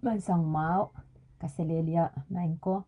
Bansang mau kaselelia nainko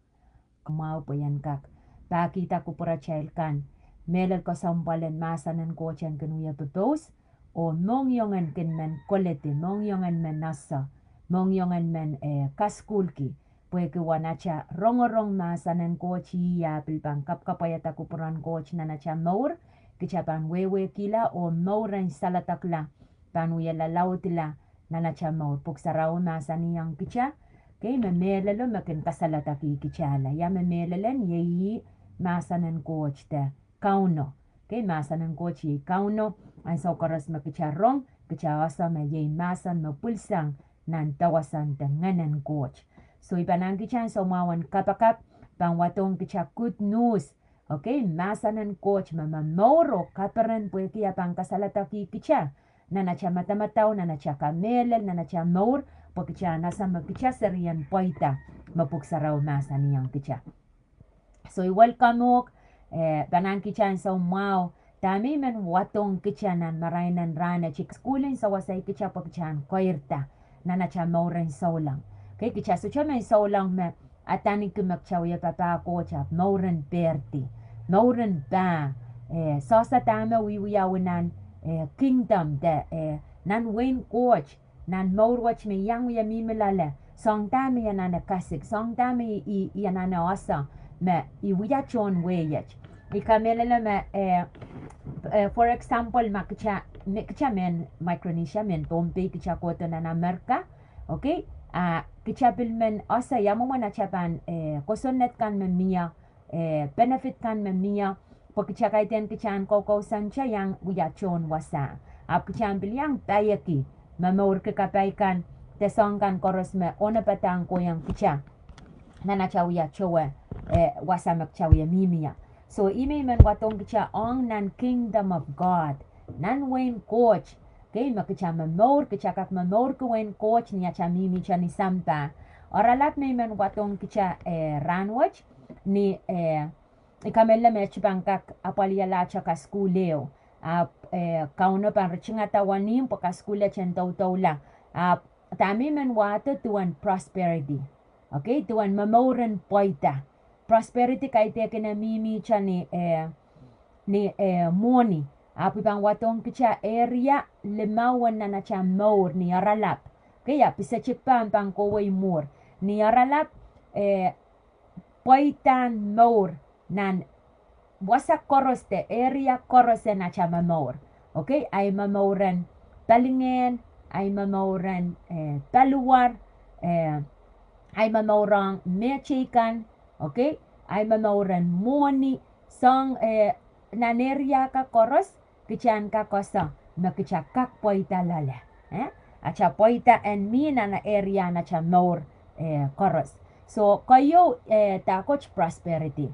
mau poyan kak bakita ko pura child kan melal ko sampalen masanan ko chen kenuya bebos o mongyongan ken men kolete mongyongan men nasa mongyongan men kaskulki pue ke wanacha rongorong masanan ko chi ya pilpang kap kapayata ko puran ko nanacha maur kichapan wewe kila o mauran salatakla panuya la lautila nanacha maur puksaraw masani yang kicha kay mamelalo makin kasalata ki kichala ya memelalan yeyi masanan coach te kauno kay masanan coach yi kauno ang sokoras makicharong kichawasa ma yeyi masan mapulsang nan tawasan te nganan coach so ipanang kichan so mawan kapakap pangwatong kicha good news okay masanan coach mamamoro kaparan pwe kiya pang kasalata ki kicha nanacha matamataw nanacha kamelal nanacha maur pagkicha nasa magkicha sariyan Pweida mapuksaraw masa niyang kicha. So welcome mo banang kicha sa umaw dami men watong kicha nan marainan rana chik schooling sa wasay kicha pagkicha koirta nanacha mauren saulang. Kay kicha so cha men saulang me atani kumakchaw ya papa ko cha mauren perti mauren ba sosa tama wiwiyawanan kingdom de nan Wayne coach nan maurwach me yang ya mimelala song dami ya nana kasik song dami ya nana asa me I wiya chon weyach ikamelala me for example makcha men Micronesia men Tompe kicha koto na Amerika okay kicha pilmen asa yamo mana chapan kosonet kan me mia benefit kan me mia pagkicha kaiten kichan koko sancha yang wiya chon wasa ap kichan bilyang tayaki mamaur ke kapaikan tesongkan koros me ona patang ko yang kicha nana chawya chowe wasamak chawya mimia so ime men watong kicha ong nan kingdom of God nan Wayne coach kay makicha mamaur kicha kak mamaur ko Wayne coach niya cha mimi cha ni sampa oralat me men watong kicha ranwach ni ikamela me chibangkak apaliala cha kaskuleo kauno pan richingata wanim pakaskula chen taw-taw tami men wata tuan prosperity okay tuan mamoran Pweida prosperity kay teke na mimi cha ni money api pang watong kicha area limawan na cha more ni aralap kaya pisa chikpan pang koway more ni aralap Pweidan more nan wasak koros te area koros na cha mamor okay ay mamauran talingen ay mamauran taluar ay mamauran mechikan okay ay mamauran moni song nan area ka koros kichan ka kosa makicha kak Pweida lala acha Pweida and me na area na cha maur koros so kayo ta coach prosperity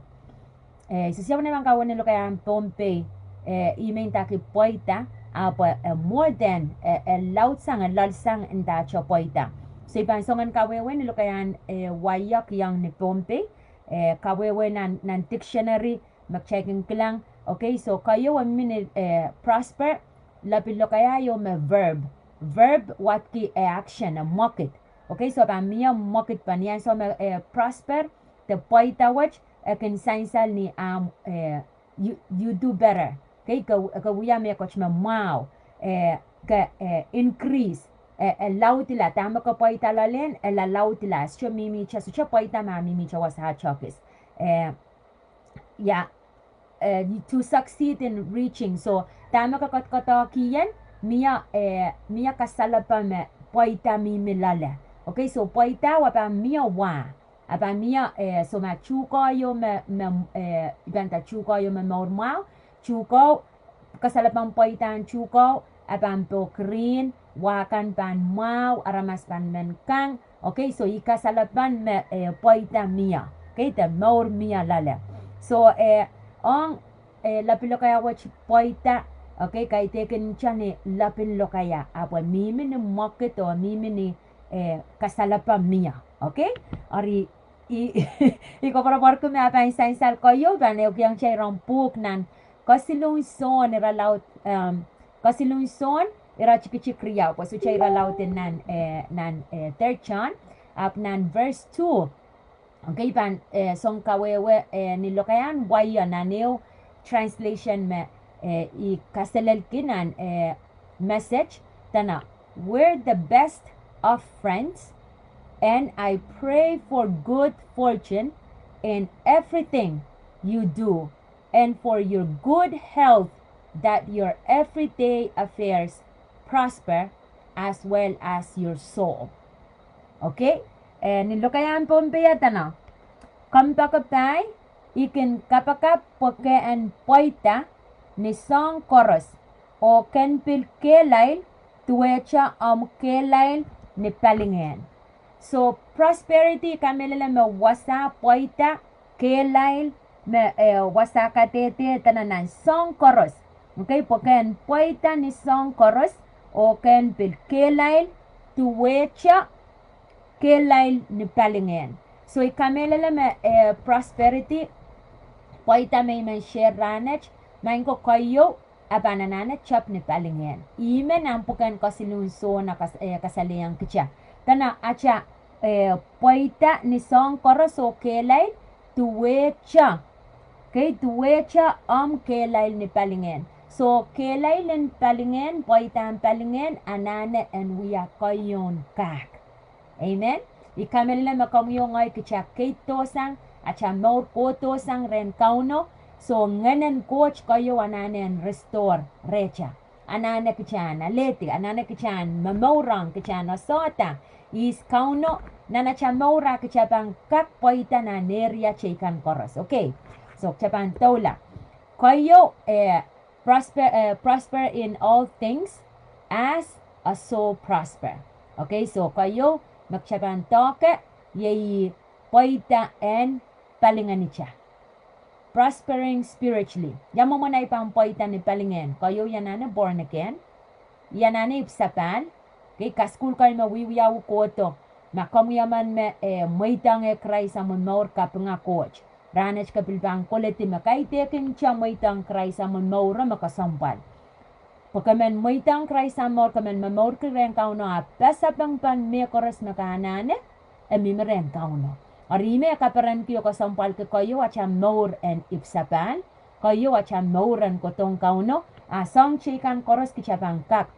sisiyaw naman kawan nilo kaya ang Tompe imen taki Pweida apa more than laut sang lalsang enda cho Pweida so ipansongan kawewen nilo kaya wayak yang ni Tompe kawewen nan dictionary mag-checking lang okay so kayo ang minute prosper lapilo kaya yo may verb what ki action a market okay so pa miya market pa niyan so may prosper the Pweida watch akin sainsal ni you do better okay ka wiya me coach ma wow ka increase lautila tama ka Pweida lalen la lautila so mimi cha so cha Pweida ma mimi cha was ha chokis to succeed in reaching so tama ka kiyan miya kasalapa me Pweida mimi lala okay so Pweida wa pa miya wa apa mia so ma chuko yo me ibanta chuko yo me normal chuko kasalapang Pweidan chuko apan po green wakan pan mau aramas pan men kang okay so ikasalapan me Pweida mia okay the more mia lala so on lapilo kaya wach Pweida okay kay teken chane lapilo kaya apa mimi ni market o mimi ni kasalapan mia okay ari iko para barko me apa sainsal kayo bane og yang chay rampuk nan kasilong son era laut kasilong son era chiki-chikriyaw so chay ra lauten nan third chan apnan verse 2. Okay, pan song kawewe nilokayan waya na new translation me I kastelel kinan message tana, we're the best of friends and I pray for good fortune in everything you do and for your good health, that your everyday affairs prosper as well as your soul. Okay? Nilokayan pompeya tana. Kampakapay, ikin kapakap pokeen Pweida ni song chorus o kenpil kelay tuwecha kelay ni palingen. So prosperity kamilala me wasa Pweida kelay me wasa katete tananan song chorus. Okay, pokeen Pweida ni song chorus o kenpil kelay tuwecha kelay ni palingen. So ikamelala me prosperity Pweida may men share ranach main ko kayo abananana chap ni palingen. Ime nampukan kasilunso na kasaliyang kitya. Tana acha Pweida ni song chorus o kelay tuwecha. Okay, tuwecha kelay ni palingen. So kelay ni palingen, Pweida ang palingen, anane and wiya kayon kak. Amen. Ikamela makamyo ngay kitya kitosang acha maur kotosang ren kauno. So nganen coach kayo ananen restore recha. Anane kityan aleti, anane kityan mamaurang kityan asota. Is kauno nanacha maura kitya bang kak Pweida na neria chikan koros. Okay. So chapan tola. Kayo prosper in all things as a soul prosper. Okay, so kayo magchapan toke yei Pweida and palingan niya. Prospering spiritually. Yamo mo na ipang Pweida ni palingen. Kayo yanana born again. Yanana ipsapan. Okay, kaskul kayo mawiwiyaw ko to. Makamuyaman me moitang Christ amon maur kapunga coach. Ranach kapilbang koleti makaitekin siya moitang Christ amon maura makasampal. Pagkaman moitang Christ amor kaman mamaur kireng kauno apasapang pan Mehkoaros makahanane emimeren kauno. Arime kaparan kiyo kasampal ke kayo acha maur and ipsapan. Kayo acha mauran kotong kauno. Asong chikan koros kichapang kak.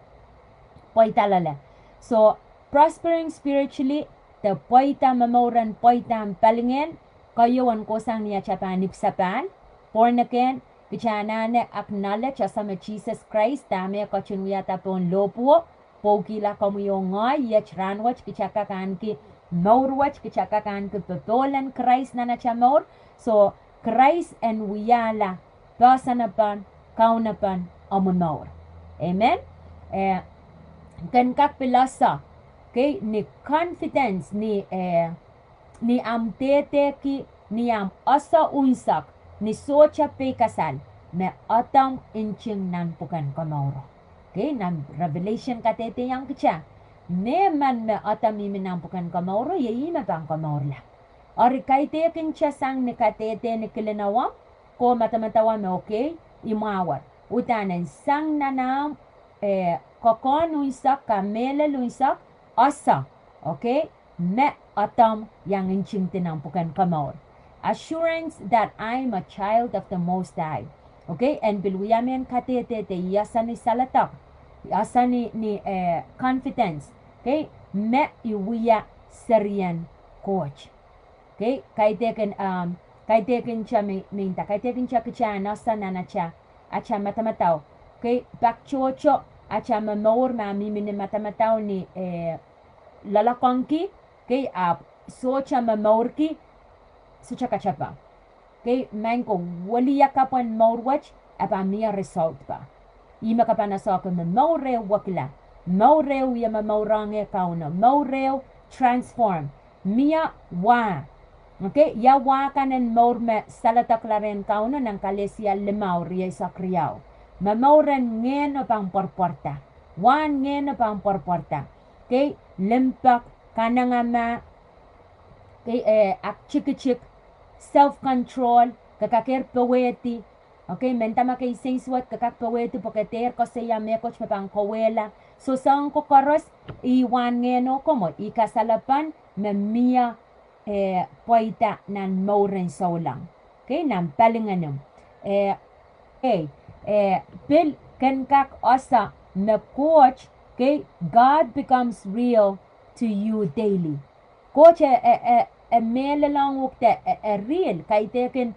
Pweida lala. So, prospering spiritually, the Pweida mamauran Pweida ang palingen, kayo ang kosang niya chapan ipsapan, born again, kichanane acknowledge asama Jesus Christ, dame kachunwiyata pon lopuo, pogila kamuyo ngay, yech ranwach, kichakakan ki maurwach, kichakakan ki petolan Christ na nachamaur. So, Christ and wiyala, pasanapan, kaunapan, amunaur. Amen? Kan kak pilasa, okay, ni confidence ni amtete ki ni am asa unsak ni socha pe kasal me atam inching nan pukan kamauro. Okay, nam revelation katete yang kicha. Ne man me atam iminam pukan kamauro ye ina bang kamaurla. Ori kaite kincha sang ni katete ni kilinawam ko matamatawa me okay imawar. Utanan sang nanam kokon unsak kamele unsak asa. Okay? Me atam yang inching tinampukan kamaur. Assurance that I'm a child of the Most High. Okay? And bilwiyamen katete te yasani salatak. Yasani ni confidence. Okay? Me iwiya serian coach. Okay? Kaitekin siya minta. Kaitekin siya kicha nasa nanacha. Acha matamataw. Okay? Bakchocho. Acha mamaur mamimin matamataw ni lalakongki. Okay? Socha mamaurki. Socha kachapa. Okay? Manko waliya kapan maurwach. Apa miya result pa. Ima kapana sa ako mamaureo wakila. Maureo ya mamaurange kauna. Maureo transform. Miya wa. Okay? Ya wa kanan maur me salataklaren kauna ng kalesya limaur ya isa kriyaw. Mamauran ngeno pang porporta. Wan ngeno pang porporta. Okay? Limpak kanangama. Okay? Ak chik self-control. Kakakir paweti. Okay, mentama kay sensuat kakak pawetu poketer ko saya me coach me pang kowela. So sang ko koros iwan ngeno komo ikasalapan me mia Pweida nan moren solang. Okay, nan palinganum. Okay, Bill kenkak osa me coach, okay, God becomes real to you daily. Coach mele lang ukte real kay teken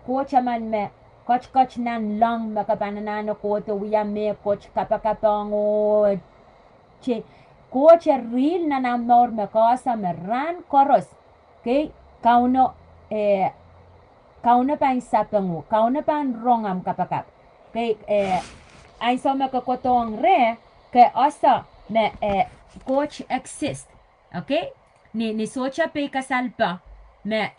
coach man me coach nan lang makapananano ko to wiya me coach kapakapango che coach real na namor me kosa me ran koros okay kauno kauno pan sapangu kauno pan rongam kapakap okay ay so me kakotong re ke asa me coach exist okay ni socha pe kasalpa me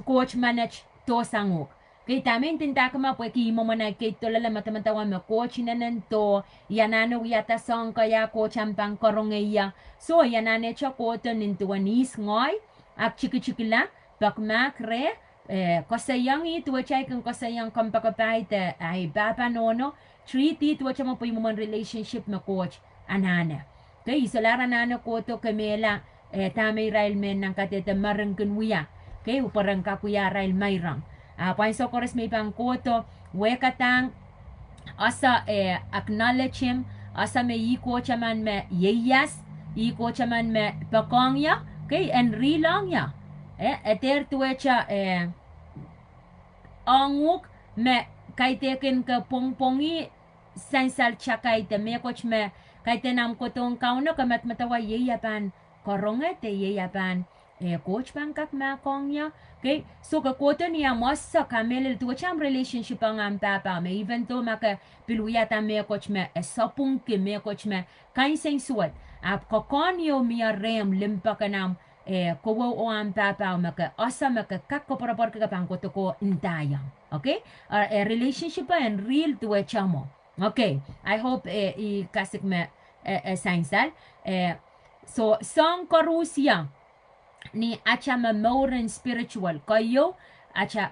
coach manage to sanguk kay tamin tinta ka ma pweki mo man kay tolala matamantawan mo coach na nanto yanano yata song kaya coach ang pang korongeya so yanane cha ko to nintuanis ngoy ak chiki-chikila bakmak re kosayang ito chay kung kosayang kampakapay te ay baba nono treaty to cha mo po yung relationship mo coach anana kay isolara nano ko to kamela tamay rail men ng katete marangkun wiya kay uparang kakuya rail mayrang Painso kores may pang koto, wekatang, asa acknowledge him, asa may iko chaman me yeyas, iko chaman me pakongya, okay, and rilangya. Eter tuwecha anguk me kaiteken ka pongpongi sansal chakay te me coach me kaitenam kotong kauno kamat matawa yeyapan koronge te yeyapan coach pangkak makongya. Okay, so kakoto niya masa kamel tu cham relationship ang papa me even though maka piluya ta me coach me sapung ke me coach me kain sensuat ap kokonyo miya rem limpa kanam kowo o ang papa maka asa maka kakko para ka pangkoto ko intayang. Okay, a relationship and real tu chamo. Okay, I hope I kasik me sainsal so song korusya ni acha mamoran spiritual kayo acha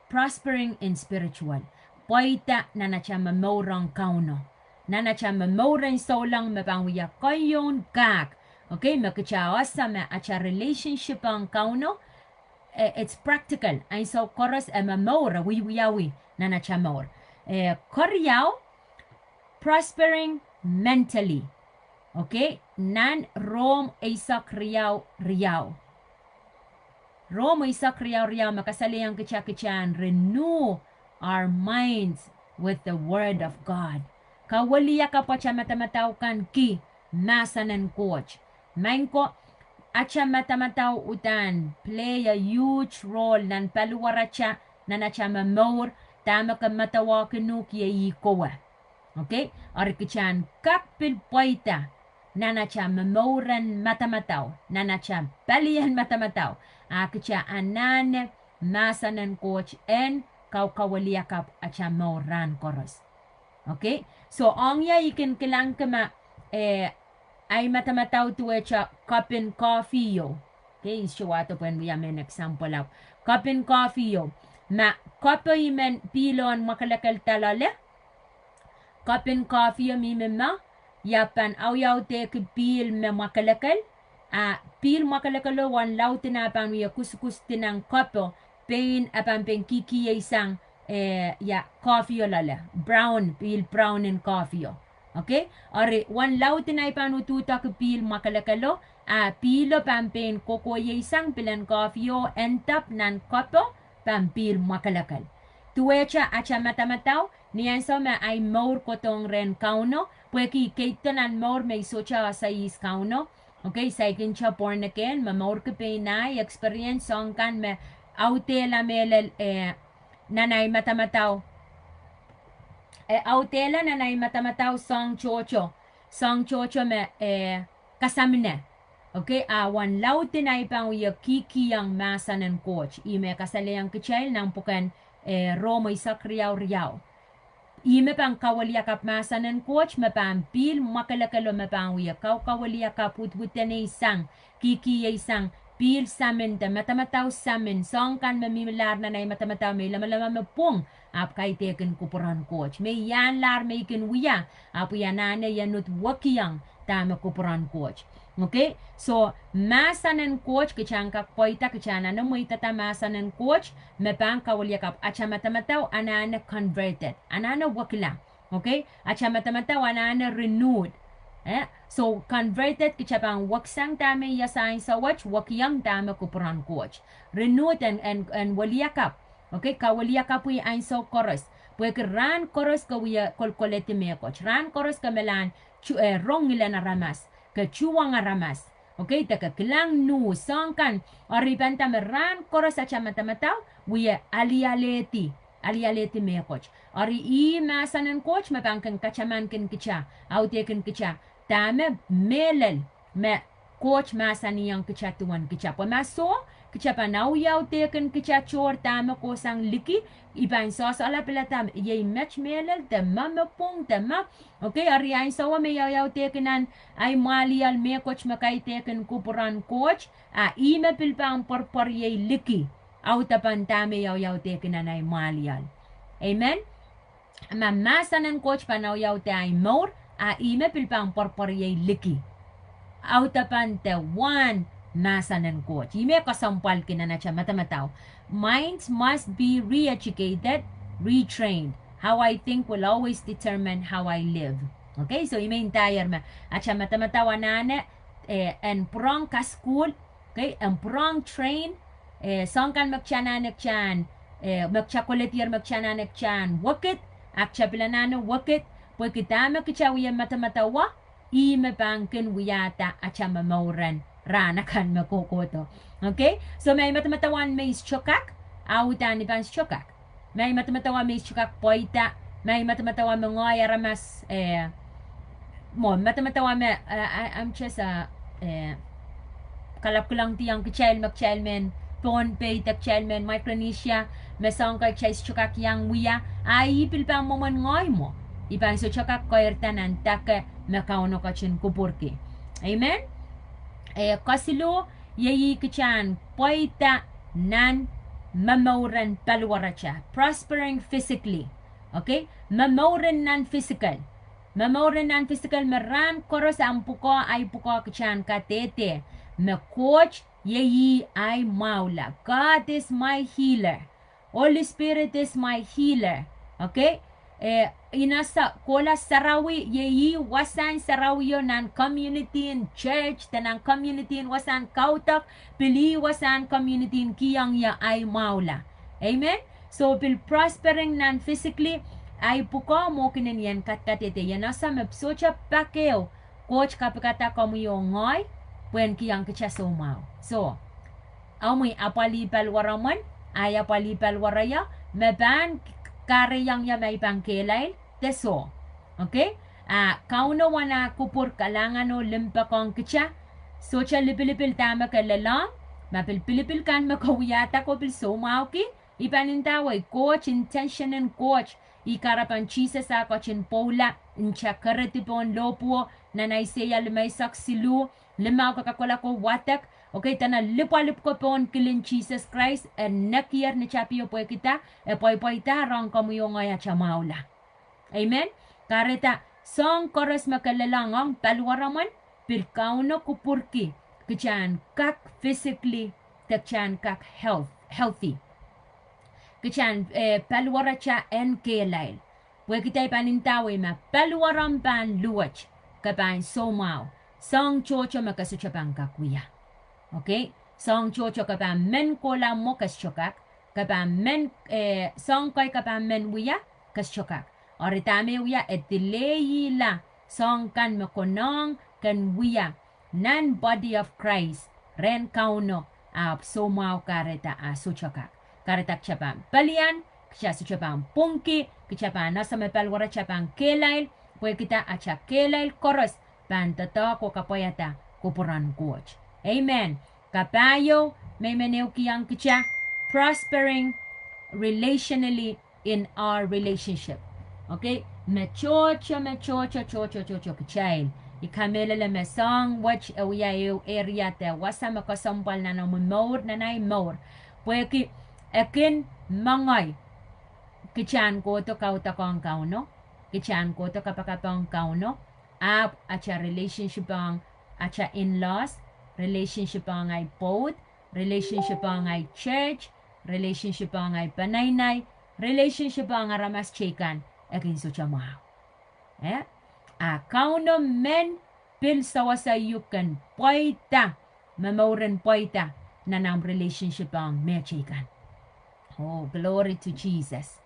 prospering in spiritual Pweida na nacha mamorang kauno na nacha mamoran solang mapangwiya kayon kak okay makachawas sa acha relationship ang kauno it's practical ay so koros mamora wiyawi na nacha more koryaw prospering mentally. Okay, nan Rome Isak Riyaw. Rome Isak Riyaw makasaliyang kitsa-kitsan renew our minds with the word of God. Kawaliya ka pa siya matamataw kan ki masanan coach. Main ko at siya matamataw utan play a huge role nan paluwara siya na siya mamor tama ka matawa kinuk yayi kowa. Okay, arikichan kakpil Pweida nana cha mamoran matamataw, nana cha balian matamataw, akicha anane masanan coach en kawaliyakap at cha moran koros. Okay? So, ang ya ikin kilang kama ay matamataw tuwe cha cup and coffee yo. Okay, siwato po yan may example out. Cup and coffee yo. Ma, kapo imen pilon makalakal talale. Cup and coffee yo mimima. Yapan yaw te pil me makalakal pil makalakalo wan law tinapang wiya kuskus tinang kopo pain apan pen kiki isang coffee lala brown pil brown and coffee okay are wan law tinaipan ututa pil makalakalo pilo pampen koko isang pilan coffee entap nan kopo pampil makalakal tuwecha acha matamataw niyan so ma ay more kotong ren kauno Pweki keitanan more may socha sa is kauno. Okay, sa ikin siya born again. Mamor ke pinay experience song kan me autela melel nanay matamataw. Autela nanay matamataw song chocho. Song chocho me kasamne. Okay, awan lautin ay pang uya kiki ang masa ng coach. Ime kasalayang kichel ng pukan Romo Isak Riyaw. Ime pang kawaliyakap masanan coach mapang pil makalakalo mapang uya kawaliyakap utwutan isang kiki isang pil samin ta matamataw samin song kan mamimilar na nay matamataw may lama-lama mapung ap kay teken kupuran coach. May yan lar may ken wiya apu yanane yanut wakiang tama kupuran coach. Okay? So, masanen coach kichang kak poita kichana na mo itata masanen coach mepang kawalyakap acha matamataw anana converted. Anana wakila. Okay? Acha matamataw anana renewed. So, converted kichapang waksang tama yasain sa watch wakyang tama kupuran coach. Renewed and walyakap. Okay? Kawalyakap wi ain so chorus. Pwede ran chorus ka wiya kolkolete me coach. Ran chorus ka melan rong nila na ramas. Kecuang ramas. Okay, taka kilang nu sangkan oribanta meran koros acha matamatau wiya alialeti me coach. Ori I masanan coach mapangkan kachaman kin kicha au teken kicha tame melel me coach masani yang kicha tuan kicha pa maso kicha pa nau yau teken kicha chor tame kosang liki iban sos ala pelatam ye match melel te mama pong te ma. Okay, ari ay sawa may yaw tekenan ay malial me coach makay teken kupuran coach ime pilpang porpor ye liki au tapan tame yaw tekenan ay malial. Amen. Mamasanan coach panaw yaw te ay more ime pilpang porpor ye liki au tapan te one masanan coach. Ime kasampal kinana cha matamataw. Minds must be re-educated, retrained. How I think will always determine how I live. Okay, so ime entire ma. Acha matamatawa nane en prong ka school, okay, en prong train songkan magchananek chan magchakoletier magchananek chan wakit akcha pilanano wakit pwekitama kichawiya matamatawa ime pangkin wiyata acha mamauran rana kan makokoto. Okay, so may matamatawan may chokak autan ni pans chokak. May matamatawa may chukak Pweida, may matamatawa mga ramas mo matamatawa me I'm just kalap ko lang tiyang kichel magchelmen pon pay tak chelmen Micronesia mesong kay chase chukak yang wiya ay pilpang mo man ngoy mo ipan so chukak koertanan tak makauno ka chin kupurki. Amen. Kasilo yeyi kichan Pweida nan mamauran palwaracha, prospering physically. Okay? Mamauran non-physical. Mamauran non-physical meran koros ang puko ay puko kachan katete. Me coach yeyi ay maula. God is my healer. Holy Spirit is my healer. Okay? Inasa kola sarawi yeyi wasan sarawi yo nan community in church tanang community in wasan kautak pili wasan community in kiyang ya ay maula. Amen. So pil prospering nan physically ay puko mo kinen yan katkatete yan asa mepsocha pakeo coach kapikata komu yo ngoy puen kiyang kicha so mau. So amoy apali palwaraman ay apali palwaraya meban kare yang ya may pangkelay teso. Okay? Kauno wana kupur kalangan o limpa kong kicha. So cha lipilipil tama kalalang. Mapilpilipil kan makawiyata ko pil so mauki. Ipanintaway coach, intention and coach. Ikarapan chisa sa kochin pola. Incha karatipon lopo. Nanayseya limay saksilu. Limaw kakakola ko watak. Okay, tana lipalip ko pon kilin Jesus Christ and nakier ni chapio po kita poy ta rong kamuyo ngaya chamaula. Amen. Kareta song koros makalalangang palwaraman pilkauno kupurki kachan kak physically kachan kak healthy. Kachan palwaracha en kelail. Pwede kita ipanintawi ma palwaram pan luwach kapan somaw. Song chocho makasuchapang kakuya. Okay? Song chocho kapan men kola mo kasyokak. Kapan men song koy kapan men wiya kasyokak. Oritame wiya etileyi la song kan makonong kan wiya nan body of Christ ren kauno somaw kareta suchokak. Karetak chapang palian kaya suchapang pungki kachapang nasa mapalwara chapang kelail pwede kita acha kelail koros pantato ko kapoyata kupuran coach. Amen. Kapayo may meneu kiyang kicha prospering relationally in our relationship. Okay? Mechocho kichail. Ikamelele mesong watch awiyayo area te wasa makasampal na namun maur na nay maur. Pwede akin mangay kichan ko to kautakong kauno, kichan ko to kapakapong kauno, acha relationship ang acha in-laws, relationship ang ay pod, relationship ang ay church, relationship ang ay panaynay, relationship ang aramas chikan, akin so chamaw. Kauno men pil sawasa yukan Pweida, mamauran Pweida, na nam relationship ang mechikan. Oh, glory to Jesus.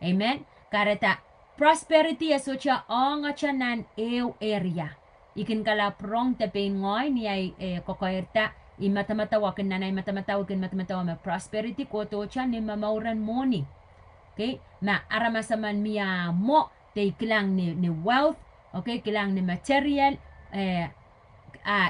Amen. Karata prosperity aso cha ang acha nan area. Ikin kala prong tepein ngoy ni ay Kekehirda i matamatawa ken nanay matamatawa ken matamatawa ma prosperity ko to cha ni mamauran money. Okay? Ma aramasaman miya mo te kilang ni wealth, okay? Kilang ni material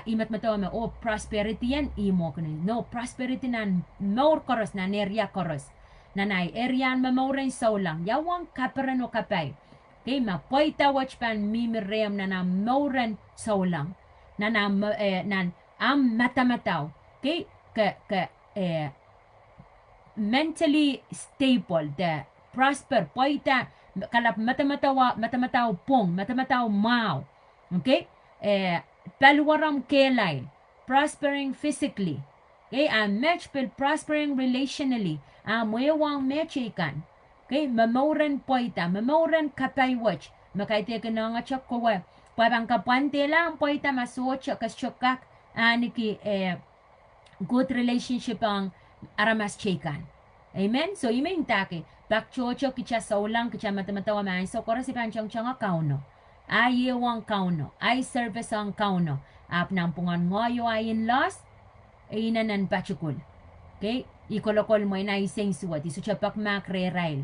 imat matawa ma prosperity yan imo kuno. No, prosperity nan Mehkoaros na area koros. Nanay area mamauran saulang yawang kaparan o kapay. Okay, ma Pweida watch pan mimirem na mauran saulang. Nan matamataw. Okay, mentally stable, the prosper Pweida kalap matamataw pong, matamataw mau. Okay? Palwaram kelay, prospering physically. Okay, match pel prospering relationally. Mayawang mechikan. Okay, mamauran Pweida, mamauran kapay watch. Makaite ka na nga chok ko wa. Pabang kapante lang Pweida masuot kas chokak aniki good relationship ang aramas chikan. Amen. So imen take bakchocho kicha saulang kicha matamatawa man so kora si panchong changa kauno. Ayewang kauno, ay service ang kauno. Nampungan ngoyo ay in-laws, inanan pachukul. Okay? Ikolokol mo na iseng suwat, isuchapak makre-rail.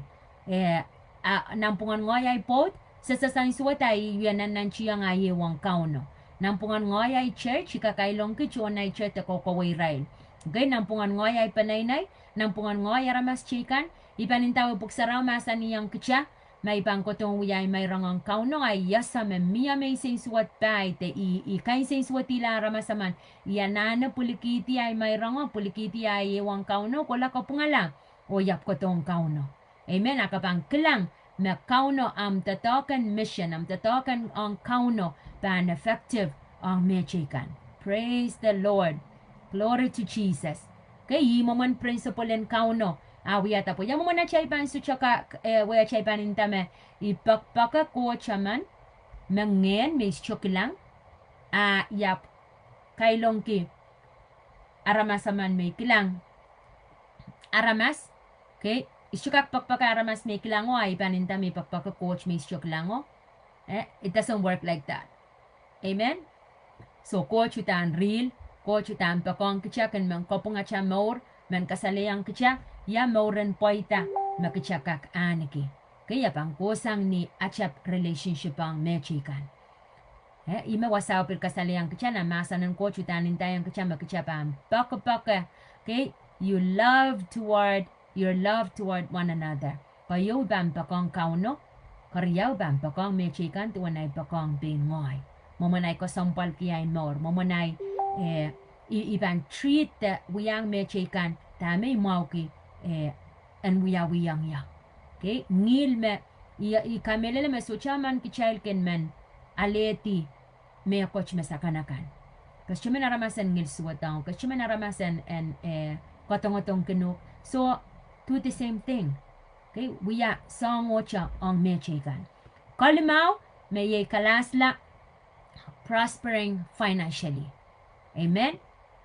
Nampungan ngoyo ay pot, sasasang suwat ay yanan nan chiyang ayewang kauno. Nampungan ngoyo ay church, ikakailong kichuan ay church ako kaway rail. Okay? Nampungan ngoyo ay panaynay, nampungan ngoyo ramas chikan, ipanintaw puksaraw masa niyang kitsa, may pangkotong uyay may rangang kauno ay yasa miya may sensuat bay te ikay sensuat tila ramasaman yanana pulikiti ay may rangang pulikiti ay ewang kauno kola ko pungala o yap kotong kauno. Amen. Akapang kilang na kauno am tatokan mission am tatokan ang kauno pan effective ang mechikan. Praise the Lord. Glory to Jesus. Kay mo man principle en kauno. Wiyata po. Yamu mana chaipan su chaka waya chaipan intame ipakpaka ko chaman mengen may chokilang yap kailong ki aramasaman may kilang aramas okay isukak pakpaka aramas may kilango ay panintame pakpaka coach may chokilango it doesn't work like that. Amen. So coach utan real coach utan pakong kicha kan mang kopunga cha more man kasalayang kicha ya mauran Pweida makichakak aniki. Kaya pang kusang ni achap relationship ang mechikan. Ima wasaw pil kasalayang kicha na masanan ko chutanin tayong kicha makichapam. Baka. Okay? Your love toward one another. Kayo bang pakong kauno? Karyaw bang pakong mechikan tuwanay pakong bingoy. Mamanay ko sampal kiyay more. Mamanay ibang treat wiyang mechikan tamay mauki and wiyang ya. Okay? Ngil me kamelele me suchaman kichail ken men aleti me coach me sakanakan. Kasi me naramasan ngil suwatang, kasi me naramasan and kotong kenu. So do the same thing. Okay? Wiya song ocha ang mechikan. Kalimaw me ye kalasla prospering financially. Amen.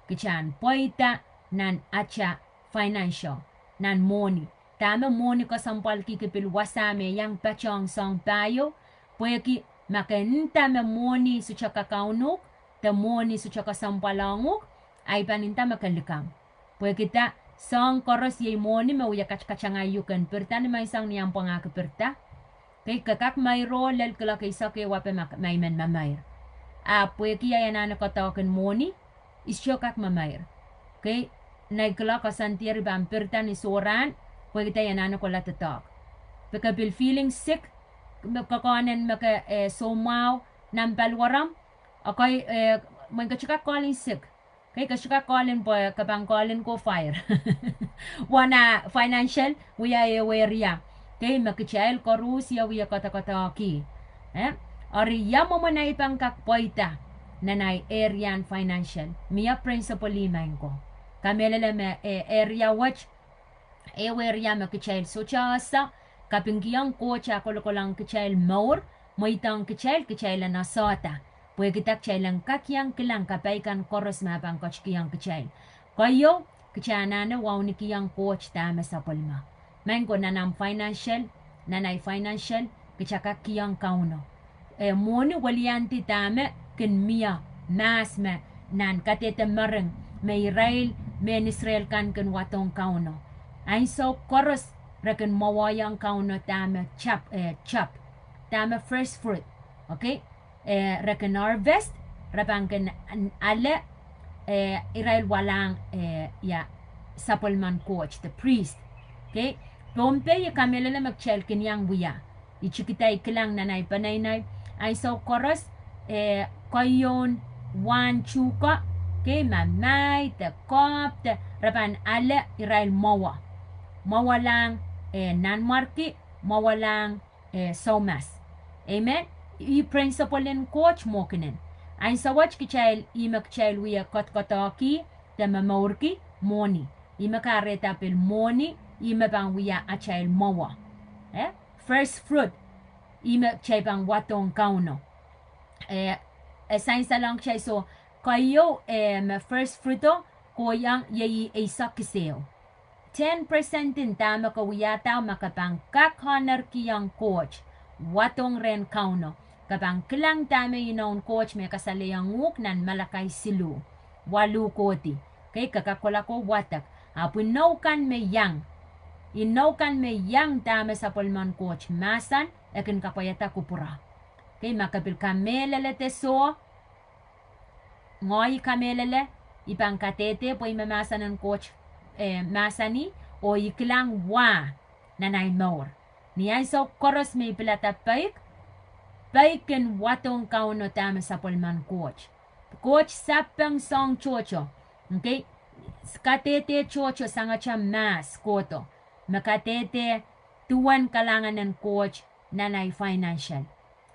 Kichan Pweida nan acha financial nan money. Tama money ko sampal kikipil wasame yang pachong song tayo. Pweki makinta me money su chaka kaunuk, ta money su chaka sampalanguk, ay paninta makalikam. Pweki ta song koros ye money me uya kachangayukan perta ni may sang niyang pangakaperta. Kay kakak may rolel kala kay sake wape may men mamayr. Pweki ayanana katawakan money, isyo kak mamayr. Okay? Naikala kasantir bang perta ni soran, pwede tayo na ko latatak. Pagkabil feeling sick, kakawanan maka somaw ng palwaram, okay, may kachika calling sick. Okay, kachika calling po, kapang calling ko fire. Wana financial, we are aware ya. Okay, Mehkoaros ko Rusia wiya kata ki. Ari yamo mo na ipang kakpoita na na area financial. Mia principal limain ko. Kamelele me area watch area Mehkoaros so chasa kapingkiyang ko cha kolokolang kichail more moitang kichail na sota. Pwede kitak chailang kakyang kilang kapaikan koros mapang coach kiyang kichail. Kayo kichana na wow ni kiyang coach tama sa polma. Mango nanam financial nanay financial kichaka kiyang kauno. Moni walianti tame kin mia mas me nan katete mareng may rail men Israel kan watong kauno. Ay so koros rekan mawayang kauno tame chap tame first fruit. Okay? Rekan harvest rapangken ale Israel walang ya sapolman coach the priest. Okay? Pompe ya kamelala magchel kinyang buya. Ichikitay kilang nanay panay ay so koros kayon one chuka okay mamay te kop te rapan ale Israel mawa lang nanmarki mawa lang somas. Amen. I principal in coach mo kinin. Ay sa watch kichail imakchail wiya kotkotaki te mamorki moni. Imakareta pil moni imabang wiya achail mawa. First fruit imakchail bang watong kauno. Sign sa lang siya so kayo first fruito koyang yayi isa kiseo. 10% din tama ka wiyata makapang kakhanar kiyang coach watong ren kauno. Kapang kilang tama yun coach may kasalayang nguk nan malakay silu. Walu koti. Kay kakakola ko watak. Apun naukan may yang. Inaukan may yang tama sa polman coach. Masan ekin kapayata kupura. Kay makapil kamelele teso. Ngoy kamelele. Ipang katete po imamasa ng coach masani o ikilang wa nanay more. Niyan so koros may pilata paik. Paikin watong kauno tama sa polman coach. Coach sapang song chocho. Okay? Katete chocho sanga cha mas koto. Makatete tuwan kalangan ng coach nanay financial.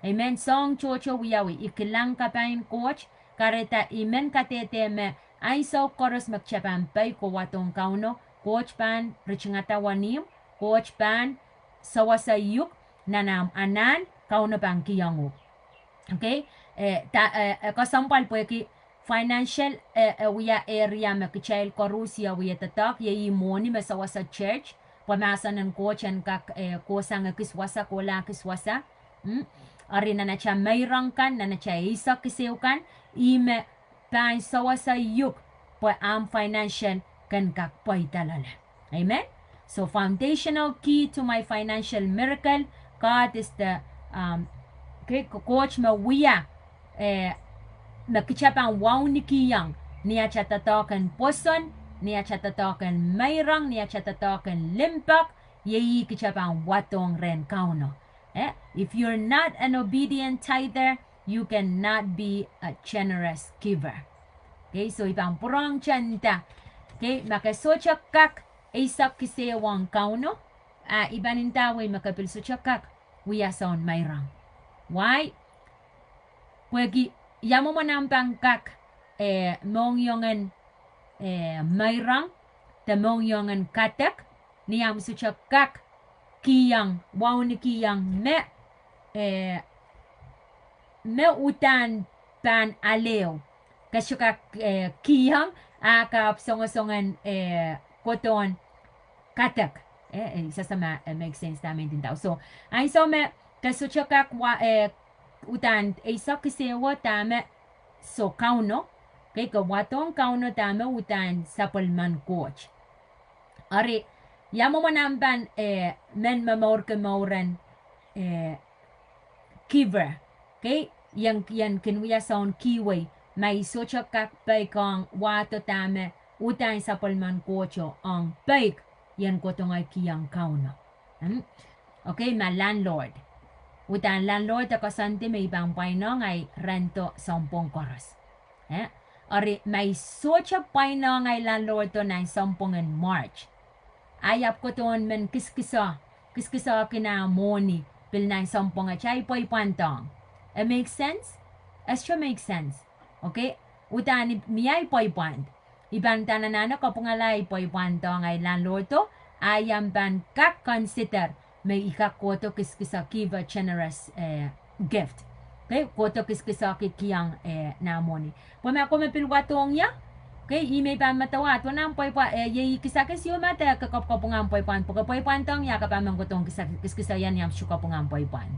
Amen. Song chocho wiyawi. Ikilang kapain coach. Kareta imen katete me. Ay so koros magchapan pay ko watong kauno. Coach pan richingata wanim. Coach pan sawasayuk nanam anan. Kauno pang kiyango. Okay? Kasampal po ki financial wiya area Mehkoaros ko Rusia wiya tatak yayi moni masawa sa church. Pamasa ng coach and kak kosang kiswasa kola kiswasa. Ari na siya mayrang kan na siya isa kisiw kan ime pan sawa sa yuk po am financial kan kak Pweida lala. Amen? So foundational key to my financial miracle, God is the coach mawiya nakicapang wow ni kiyang niya chatatokan poson niya chatatokan mayrang niya chatatokan limpak yeyi kicapang watong ren kauno. If you're not an obedient tither, you cannot be a generous giver. Okay, so ibang purang chanta. Okay, makasochak kak isak kisewang kauno. Ibanin taway makapilsochak kak wiya son mayrang. Why? Pwegi yamo mo nampang kak mong yongan mayrang ta mong yongan katak niyam suchak kak kiyang wow ni kiyang me utan pan aleo kasuka kiyang akap songasongan koton katak isa sa make sense namin din daw. So ay so me kasuchakak utan isa kisewa tama so kauno kay kawatong kauno tama utan sapolman coach. Ari yamo mo namban men mamor kemauran giver. Okay? Yang kinwiya sound kiway may sochakak pay kang wato tama utan sapolman coach ang pay yan ko tong ay kiyang kauno. Okay, ma landlord. Utan landlord ako sante may ibang paino ngay rento 10 koros. Ori may socha paino ngay landlord to na 10 in March. Ayap ko to men kiskisa kiskisa kina moni pil na sampong chay poy pantong. It makes sense? It sure makes sense. Okay? Utani miyay poy pant. Ibang tananana kapungalay poy pantong ay landlord to ayam ban kak consider may ikakoto kiskisa give a generous gift. Okay? Koto kiskisa kikiyang na moni. Pweme ako mapilwatong ya. Okay, ime pa matawat wanang poy pa ye kisakis yo mata kakapkapungan poy pan poy pan tong ya kapamang gotong kisayan yam shukapungan poy pan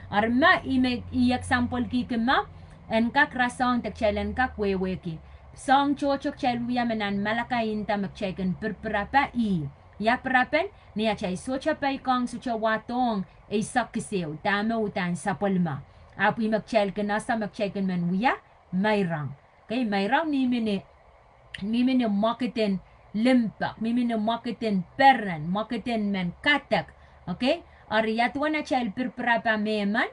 arma ime i example ki kema en kak rasong tak chelen kak wewe ki song chochok cheluya menan malakain ta makcheken perprapa i ya prapen ni ya chay socha pay kong socha watong e sakiseo tama utan sapolma api makchel kenasa makcheken men wiya mayrang okay mayrang ni mimini marketing limpak, mimini marketing peran, marketing men katak, okay? Ariyatuan na chel pirprapa meman,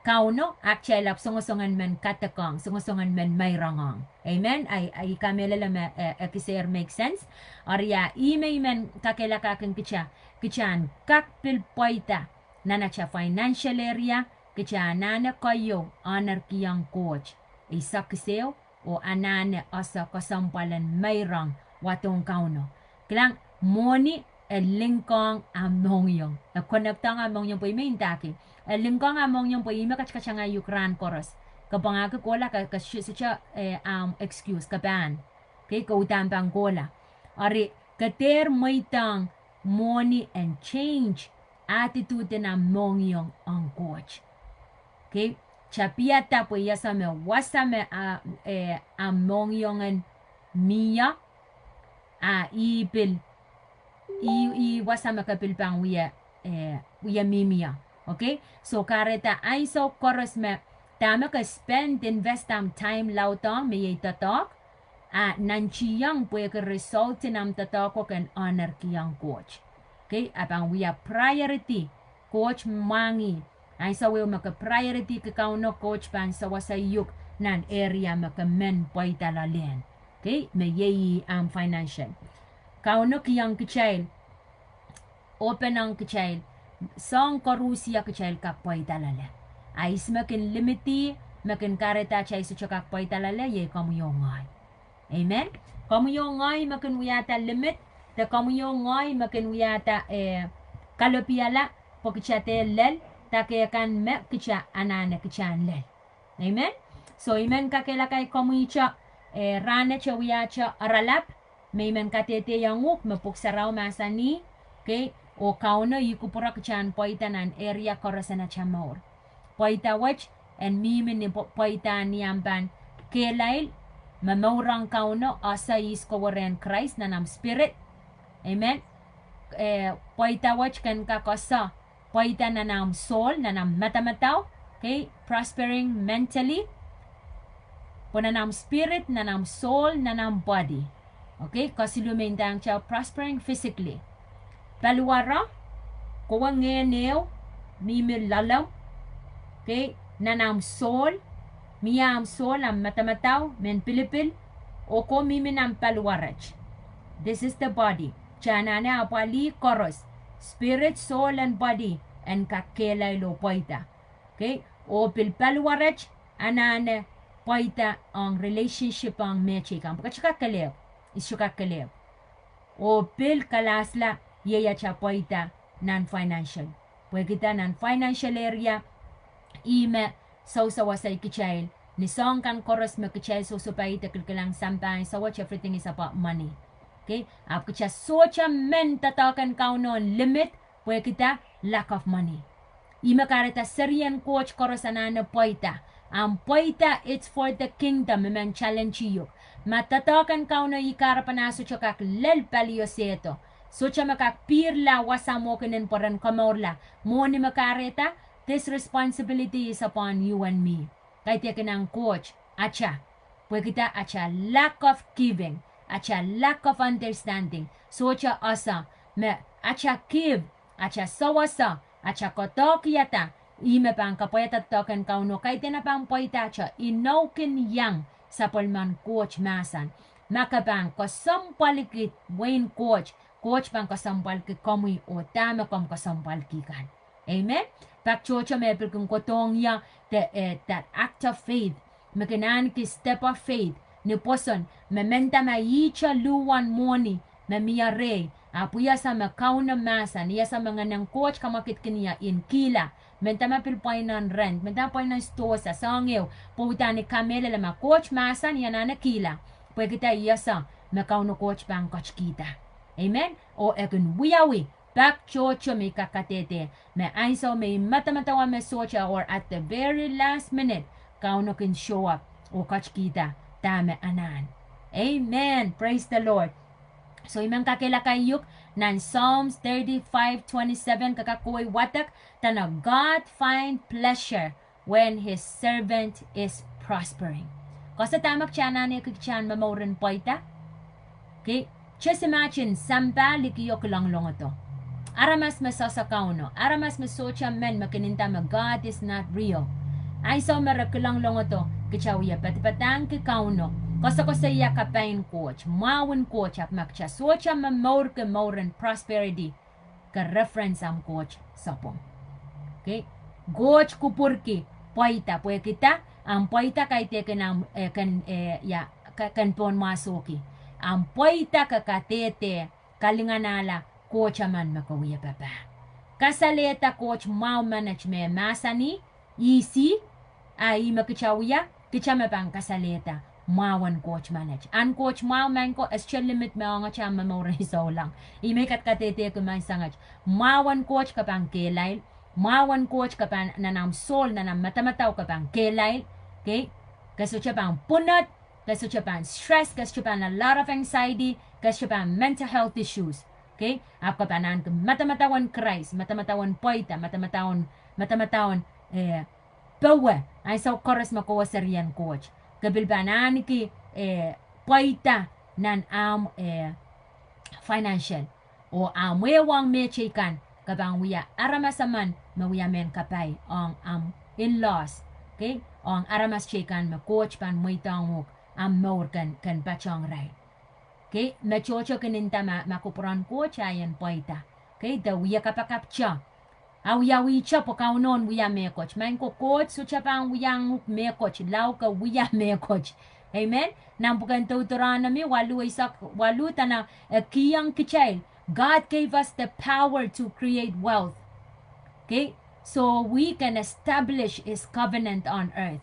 kauno ak chel ap sungusungan men katakong, sungusungan men mayrangong. Amen? Ay kamelala me kiser make sense? Ariya ime men kakelakakin kichan kakpil Pweida nana cha financial area, kichan nana kayo anarkiyang coach. Isa kiseo, o anane asa kasampalan mayrang watong kauno. Kailang moni lingkong among yung. Nakonektang among yung po imintaki. Lingkong among yung po imakatsakasya nga Ukraine koros. Kapag ako kola siya excuse kapan. Okay, kautan pang kola. Ari, kater maitang money and change attitude na among yung ang coach. Okay, chapiata po yasame wasame among yung miya ipil i wasame kapil pang wiya mimiya. Okay, so kareta ay so koros me tama ka spend invest time lautong may tatok nanchiyang pwede ka result nam tatok ko kan honor kiyang coach. Okay, apang wiya priority coach mangi ay sa will maka-priority ka kauno coach pan sa wasayuk nan area maka-men Pweida lalien. Okay? May yeyi financial. Kauno kiyang kichail. Open ang kichail. Song korusya kichail kak Pweida lalien. Ay makin limiti, makin kareta chay sa kak Pweida lalien, ye kamuyongay. Amen? Kamuyongay makin wiyata limit, ta kamuyongay makin wiyata kalopiyala, pokichate lel, takekan me kicha anane kichan lel. Amen? So, amen kakela kay komuicha rane cha wiyacha aralap, may men katete yanguk, mapuksaraw masani, okay? O kauno yukupura kichan Pweida nan area korasana chamor. Pweida wach, and mimin ni Pweida niyamban kelail, mamaurang kauno asa isko waren Christ nanam spirit. Amen? Pweida wach kan kakasa, Pweida nanam soul, nanam matamataw, okay? Prospering mentally, po nanam spirit, nanam soul, nanam body. Okay? Kasi lumindang siya prospering physically. Paluara, kuwang ngenew, mimil lalam, okay? Nanam soul, miyam soul, am matamataw, men pilipil, o ko miminam paluarach. This is the body. Chanana apali koros. Spirit, soul, and body, and kakelay lo Pweida. Okay? O pilpalwarach, anane, Pweida, ang relationship ang mechikang. Pagkakakalew, isyukakalew. O pil kalasla, yeya cha Pweida, non-financial. Pwede kita non-financial area, ime, sawsawasay kichail, ni song kan koros me kichail susupay takilkilang sampay, so watch everything is about money. Okay? Ap kita socha men tatakan kaunon limit, pwede kita lack of money. Ima karita Syrian coach korosanana Pweida. Ang Pweida, it's for the kingdom, men challenge you. Matatakan kauno ikara panaso chakak lel palioseto. Socha makak pirla wasamo kinin poran kamorla. Moni makarita, this responsibility is upon you and me. Kaya kinang coach, acha. Pwede kita acha lack of giving. Acha lack of understanding. Socha asa, me acha give, acha sawasa, acha kotok yata, ime pang kapayat token kauno kay tinapang Pweida acha, inokin yang sa palman coach masan. Makabang ko palikit Wayne coach, coach bang kasampal ki kamui o tama kam kasampal ki kan. Amen. Pak chocha me perkung kotong ya that act of faith. Mekinan ki step of faith. Ni poson mementa ma yicha luwan moni na miya rey. Apuya sa makauna masa niya sa mga nang coach kamakit kiniya in kila. Menta mapilpay ng rent, menta mapilpay ng store sa sangyo. Puta ni kamela la ma coach masa niya na nakila. Pwede kita iya sa makauna coach bang coach kita. Amen. O ekun wiyawi. Back chocho may kakatete. May aiso may matamatawa may socha or at the very last minute kauno can show up o coach kita. Tame anan. Amen. Praise the Lord. So imang kakilakayuk nan Psalms 35:27 kakakuy watak tana God find pleasure when His servant is prospering. Kasi tamak chana ni kikchan mamaurin poita. Okay? Just imagine samba likiyok lang ito. Aramas masasakaw no. Aramas masocha men makininta ma God is not real. Ay so marakulang ito. Kichawiya patipatang kikaw no. Kosa iya kapain coach, mawin coach at makcha socha mamor ke moren prosperity ka reference am coach sapong. Okay? Coach kupurki poita pwe kita ang poita kay te kan pon masoki. Ang poita kakatete kalinganala coach man makawiya papa. Kasaleta coach mau management masani easy ay makichawiya kichama pang kasaleta. Mawan coach manage. An coach mau man ko as limit me nga cha mamore so lang. Imekat katete ko man sangaj. Mawan coach kapang kelay. Mawan coach kapang nanam soul nanam matamataw kapang kelay. Okay? Kaso cha pang punat, kaso cha pang stress, kaso cha pang a lot of anxiety, kaso cha pang mental health issues. Okay? Ako kapanan ko matamatawan Christ, matamatawan poita, matamatawan pawe. Ay so koras makuha sa riyan coach. Kabilbanan ki poita nan am financial o amwewang mechikan kabang wiya aramasaman mawiya men kapay ang in-laws. Okay? Ang aramas chikan ma coach pan muitang muk am more kan pachong rai. Okay? Machocho kininta makupuran coach ayan poita. Okay? Da wiya kapakapcha. Awiyawi cha po kaunon wiya me coach. Main ko coach so cha pang wiyang me coach. Lau ka wiya me coach. Amen? Nang bukan tuturan na mi walu tana kiyang kichay. God gave us the power to create wealth. Okay? So we can establish His covenant on earth.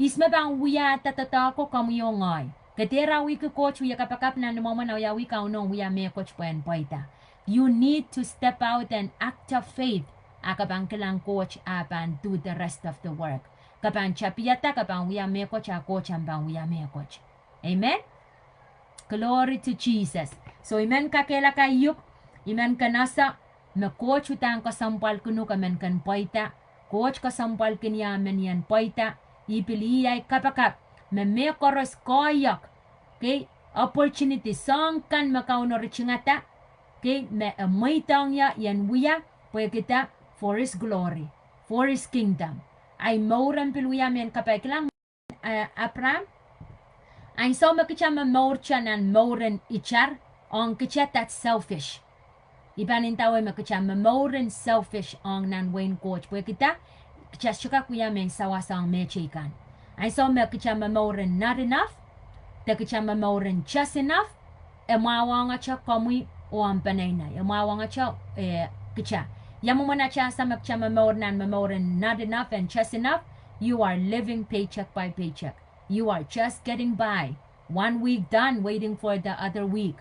Isma bang wiya tatata ko kamuyongay. Katera wi ko coach wiya kapakap na naman na wiya wi kaunon wiya me coach po en poita. You need to step out and act of faith. Akabang kilang coach apan do the rest of the work. Kapang chapiyata kapang wiya me coach a coach ambang wiya me coach. Amen? Glory to Jesus. So imen kakela kayuk, imen kanasa, me coach utang kasampal kuno kamen kan poita, coach kasampal kanya men yan poita, ipiliyay kapakap, me Mehkoaros koyak, okay, opportunity song kan makauno richingata, okay, me maitang ya yan wiya, pwede kita, for His glory, for His kingdom. Ay mauran piluya men kapay kilang apram. Ay so makachama maurcha nan mauran ichar, ang kichat that's selfish. Ibanin tawa makachama mauran selfish ang nan Wayne coach. Pwede kita, kichat suka kuya men sawasang mechikan. Ay so makachama mauran not enough, ta kachama mauran just enough, mawa nga cha kamui o ang panay na. Mawa nga cha kichat. Yamumana cha sa magchama mamoran not enough and just enough, you are living paycheck by paycheck. You are just getting by. 1 week done, waiting for the other week.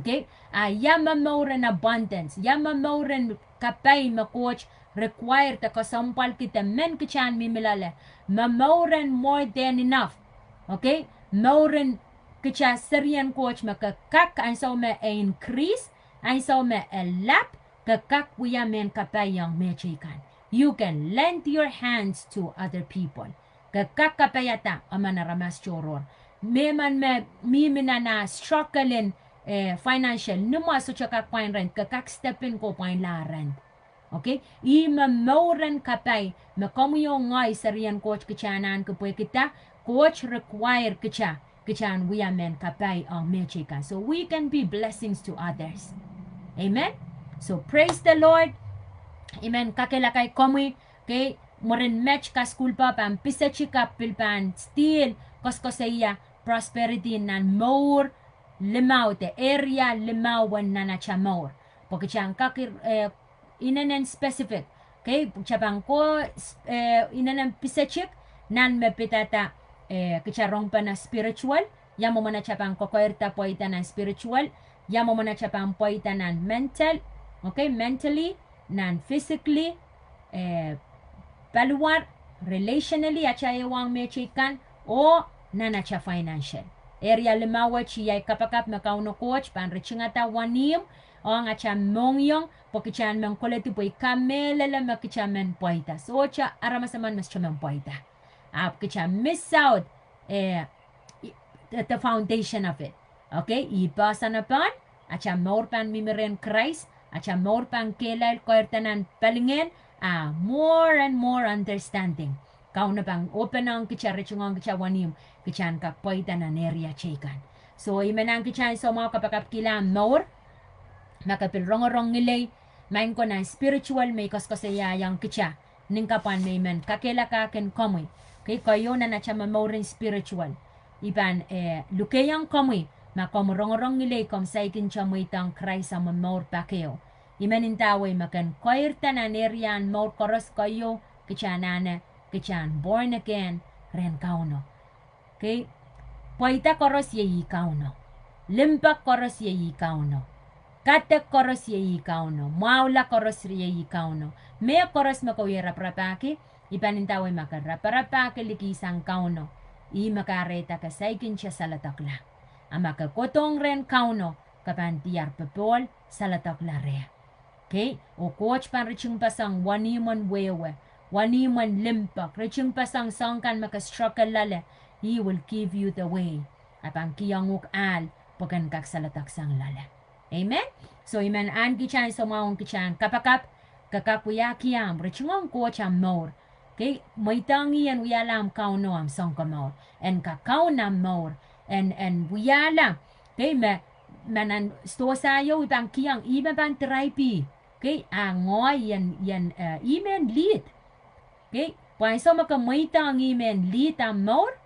Okay? Yamamoran abundance. Yamamoran kapay ma-coach required ta kasampal kita men kichan mimilala. Mamoran more than enough. Okay? Moran kicha Syrian coach makakak ang so ma-increase, ang so ma-lap, kakak wiya men kapayang mechikan. You can lend your hands to other people. Kakak kapayata amanaramas choror. Meman mimina na struggling financial. Numa so chakak pain rent. Kakak stepin ko pain la rent. Okay? Ima mauran kapay. Makamuyong ngay sarian coach kichanan kapoy kita. Coach require kicha. Kichan wiya men kapay ang mechikan. So we can be blessings to others. Amen. So praise the Lord. Amen. Kakela kay komi kay moren match ka school pa pan pisa chika pilpan still koskosaya prosperity nan more limau te area limau wan nana chamor. Porque chan kakir inanen specific. Okay, chabang ko inanen pisa chik nan me pitata kicharong pa na spiritual. Yamo mana chabang ko koerta poita na spiritual. Yamo mana chabang poita nan mental. Okay, mentally nan physically paluar relationally acha ewang mechikan o nana cha financial area limawa chi ay kapakap makauno coach pan richingata wanim o nga cha mongyong pokichan men koleti poy kamelala makichamen poita so cha aramasaman mas chamen poita ap kicha miss out the foundation of it. Okay, ibasa na pan acha more pan mimiren Christ acha more pan kelal koertanan palingen more and more understanding. Kau na pang open ang kicha rechungang kicha wanim kichan ka poita na area chekan. So imenang kichan so mga kapakap kilan more makapil rongorong ngilay main ko na spiritual may koskosaya yang kicha ningkapan may men kakela ka ken komoy kay kayo na chama more spiritual iban lukeyang komoy makom rongorong ngilay kom saikin chamoy tang Christ ang more pakeo. Imanintaway makan koirta na nerian Mehkoaros kayo kichanana kichan born again ren kauno. Okay? Pweida koros ye kauno. Limpak koros ye kauno. Katek koros ye kauno. Maula koros ye kauno. Mehkoaros makoyera prapaki ipanintaway makan raparapaki likisang kauno. I makareta kasaykin siya salatakla. Amaka kotong ren kauno kapantiar pepol salatakla rea. Okay? O coach pan riching pasang waniman wewe, waniman limpak, riching pasang sangkan makastruggle lale, he will give you the way. Apang kiyanguk al, pagan kaksalatak sang lale. Amen? So, iman an kichan so maong kichan kapakap, kakakuya kiyam, richingong coach am more. Okay? May tangi yan wiyalam kauno am sangkamor, and kakao na more, and wiyalam. Okay? Manan sto sayo ibang kiyang iba bang therapy. Okay, ngoy yan imen lead. Okay, pwai so makamoita ang imen lead ang more.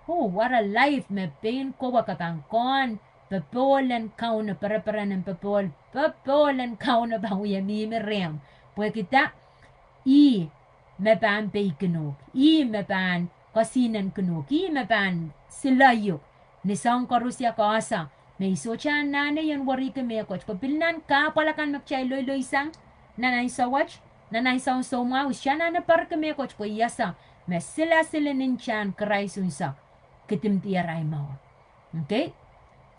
Oh, what a life me pain ko wakatang kon. Papolan kau na para ng papolan kau na bang uyami merem. Pwai kita me pan pay kanok, me pan kasinan kanok, me pan silayok. Nisang karusya ka asa. May sochan nane yan wari ka may coach. Kapilnan ka palakan magchay loy sang nanay sa watch. Nanay sa soma. Usya na par ka may coach. Ko yasa. May sila ninchan karay sunsak. Kitimtiyaray mo. Okay?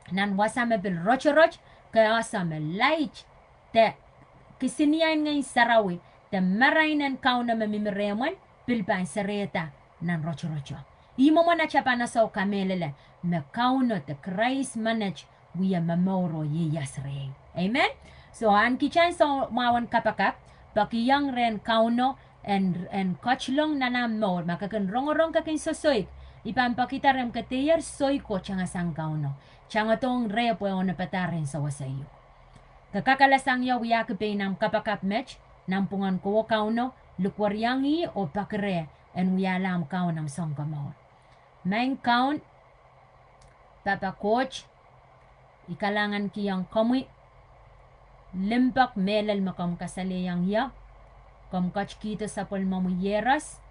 Nan wasa me bil roch. Kaya asa me laich. Te kisiniyan ngay sarawi. Te marainan kao na mamimireman. Pilpan sareta nan roch. Imo mo na chapa na sa kamelele. Mehkoaros the Christ manage wiya mamoro yeyasre. Amen? So, an kichan sa mawan kapakap, bakiyang ren kauno and kachlong nanamor, makakan rongorong kakin sosoy, ipampakita rem kateyar soy ko changa sang kauno. Changa tong repo o napatarin sa wasayo. Kakakalasang yaw yakipay ng kapakap match, nampungan ko kauno, lukwaryangi o pakre, and wiyalam kaunam sang kamor. Main count, Papa Coach, ikalangan kiyang komoy, limpak melal makam kasaliyang ya, kom kach kita sa palmamuyeras,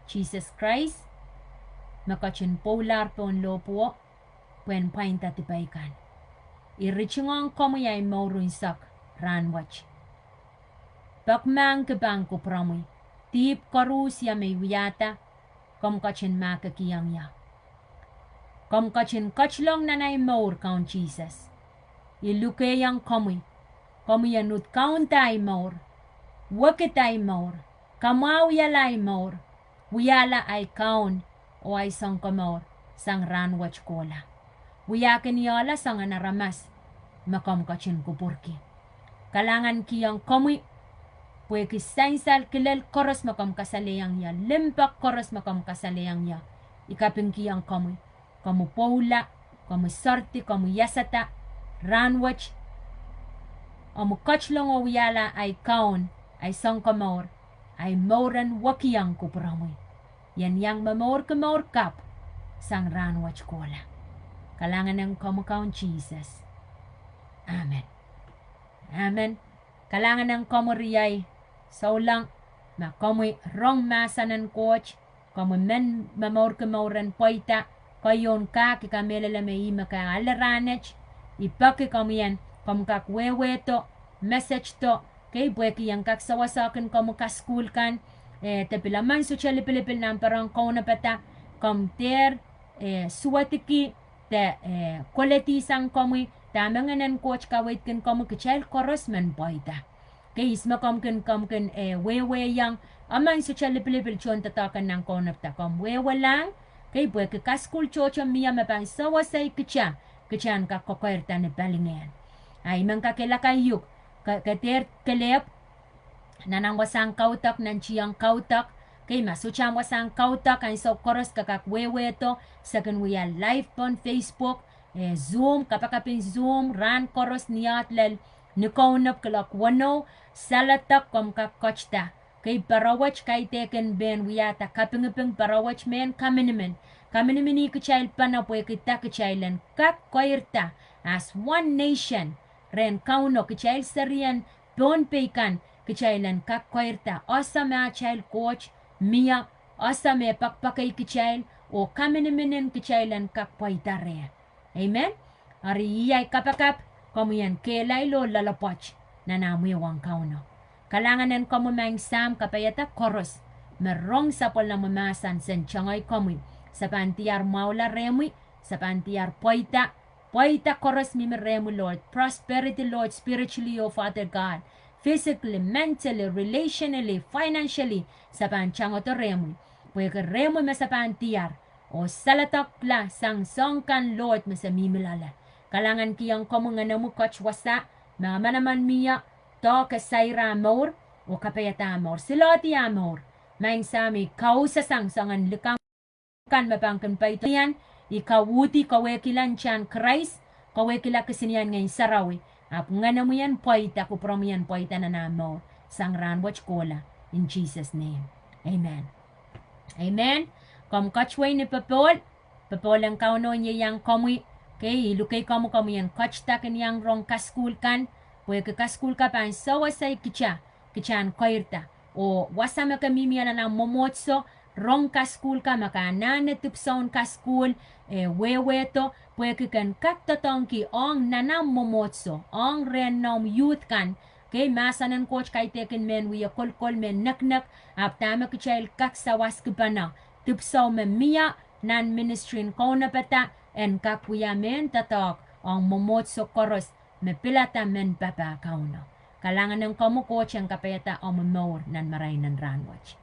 Jesus Christ, makachin polar pon lopo, pwen pain tatipaikan. Irichungang komoy ay mauruinsak, ranwach. Pakmang kabang ko pramoy, tip karusya may wiyata, kom kachin makakiyang ya. Kom kachin kachlong nanay maur kaun Jesus. Ilukeyang komoy yanut kaun tay maur. Wakitay maur. Kamaw yalay maur. Wiyala ay kaun o ay sang kamaur sang ranwach kola. Wiyakin yala sang anaramas. Makom kachin kupurki. Kalangan kiyang komoy. Pwede sainsal kilel koros makam kasaleyang ya. Limpak koros makam kasaleyang ya. Ikaping kiyang komoy. Kamu paula, kamu sorti, kamu yasata, ranwach. Om coach long o yala ay kaon ay song kamor ay moran wakiyang kupramoy. Yan yang mamor kap sang ranwach kola. Kalangan ng kamakaon Jesus. Amen. Amen. Kalangan ng kamoriyay so lang makomoy rong masanan coach como men mamor kemoran poita kayon ka kikamela me maka alaranech ipake kamian kom kak wewe to message to kay bueki yang kak sawasaken como ka school kan tepilaman social pilipil ng parang kauna pata kom ter suwatiki te quality sang komoy tamanganan coach kawait ken como kichel korosman poita kay isma komken wewe yang amang social pilipil chon tatakan ng konap ta kom wewe lang kay buwe ka school chocho miya mapang sawasay kichan ka kokoerta ni balingen ay man ka kilakayuk kater kelep nanang wasang kautak nan chiyang kautak kay masuchang wasang kautak ay so koros kakak wewe to sakan wiya live on Facebook Zoom kapakapin Zoom ran koros niyatlel nikonop kalak wano salatak kom kakochta kay parawach kay teken ben wiyata kapingiping parawach men kaminimen ni kachayl panapwe kita kachaylan kak koirta as one nation ren kauno kachayl sarian don pekan kachaylan kak koirta osama chayl coach miya osame pakpakay kachayl o kaminiminin kachaylan kak poitare amen ari iyay kapakap komuyan kelay lo lalapoch na namuyawang kauno. Kalanganan komu mang sam kapayata koros. Merong sapol na mamasan sen changay komu. Sa pantiar maula remui. Sa pantiar poita. Poita koros mimi remu Lord. Prosperity Lord spiritually O Father God. Physically, mentally, relationally, financially. Sa panchango to remui. Pwede remui sa pantiar. O salatakla sang songkan Lord masa mimilala. Kalangan kiyang komu nga namu coach wasa. Mga manaman miya, to kasayra amor, o kapayata amor, siloti amor. Maing sami, kausasang sangan likang kan mapangkan pa ito yan, ikawuti kawekilan tiyan Christ, kawekila kasinian ngayon sarawi. Ap nga na mo yan, poita, kupro mo yan, poita na amor, sang ranwach kola, in Jesus' name. Amen. Amen. Kom kachway ni papol ang kauno niya yang komu, kay ilukay kamu yan coach ta kaniyang rong kaskul kan pwede ka kaskul ka pa sawasay kichan koirta o wasama ka mimiya na momotso rong kaskul ka makanane tupson kaskul wewe to pwede kan kaktatong ki ong nanam momotso ong renom youth kan kay masanan coach kay teken men wiya kolkol men naknak aptama kichayl kaksawas kipana tupso memiya nan ministrin kona pata en kakuya men tatok ang momotso koros me pilata men papa kauno. Kalangan ng komo coach ang kapayata o mamor nan maray nan ranwatch.